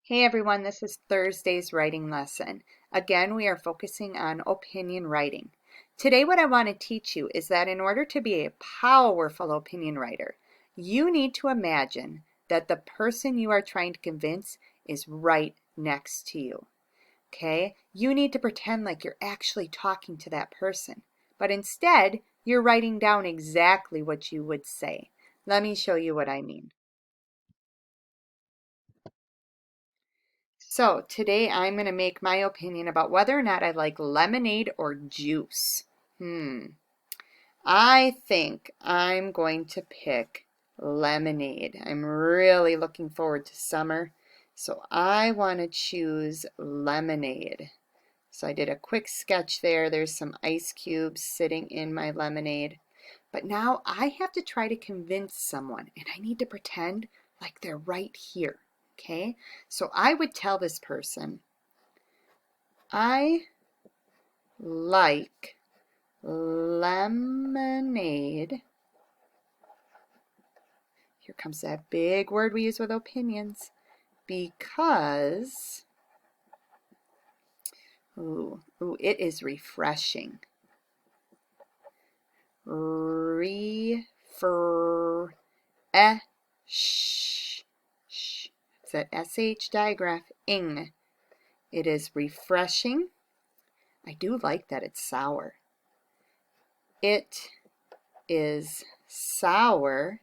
Hey everyone, this is Thursday's writing lesson. Again, we are focusing on opinion writing. Today what I want to teach you is that in order to be a powerful opinion writer, you need to imagine that the person you are trying to convince is right next to you. Okay? You need to pretend like you're actually talking to that person, but instead, you're writing down exactly what you would say. Let me show you what I mean. So today I'm going to make my opinion about whether or not I like lemonade or juice. I think I'm going to pick lemonade. I'm really looking forward to summer, so I want to choose lemonade. So I did a quick sketch there. There's some ice cubes sitting in my lemonade. But now I have to try to convince someone, and I need to pretend like they're right here. Okay, so I would tell this person, I like lemonade. Here comes that big word we use with opinions. Because, it is refreshing. It's that SH digraph, ing. It is refreshing. I do like that it's sour. It is sour.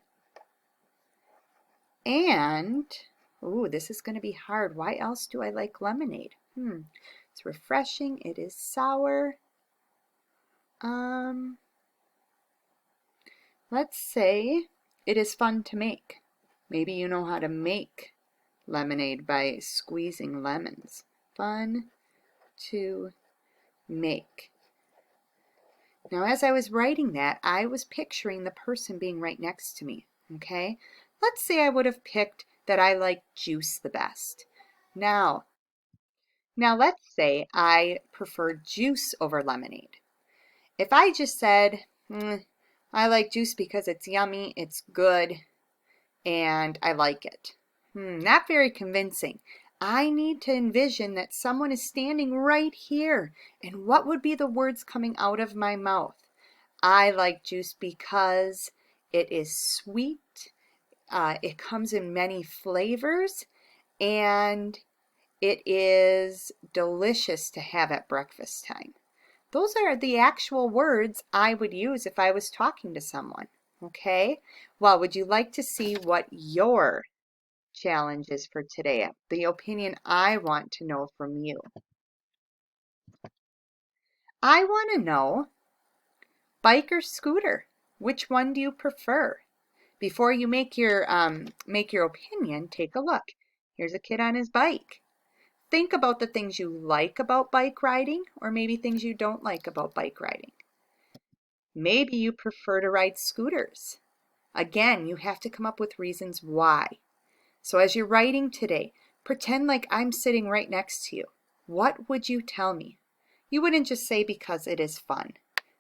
And, this is going to be hard. Why else do I like lemonade? It's refreshing. It is sour. Let's say it is fun to make. Maybe you know how to make lemonade by squeezing lemons. Fun to make. Now, as I was writing that, I was picturing the person being right next to me, okay? Let's say I would have picked that I like juice the best. Now let's say I prefer juice over lemonade. If I just said, I like juice because it's yummy, it's good, and I like it. Not very convincing. I need to envision that someone is standing right here. And what would be the words coming out of my mouth? I like juice because it is sweet, it comes in many flavors, and it is delicious to have at breakfast time. Those are the actual words I would use if I was talking to someone. Okay? Well, would you like to see what your challenge is for today? The opinion I want to know from you. I want to know, bike or scooter? Which one do you prefer? Before you make your opinion, take a look. Here's a kid on his bike. Think about the things you like about bike riding, or maybe things you don't like about bike riding. Maybe you prefer to ride scooters. Again, you have to come up with reasons why. So as you're writing today, pretend like I'm sitting right next to you. What would you tell me? You wouldn't just say because it is fun.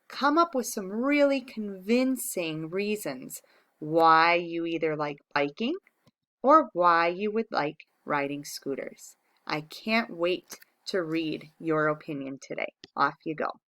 Come up with some really convincing reasons why you either like biking or why you would like riding scooters. I can't wait to read your opinion today. Off you go.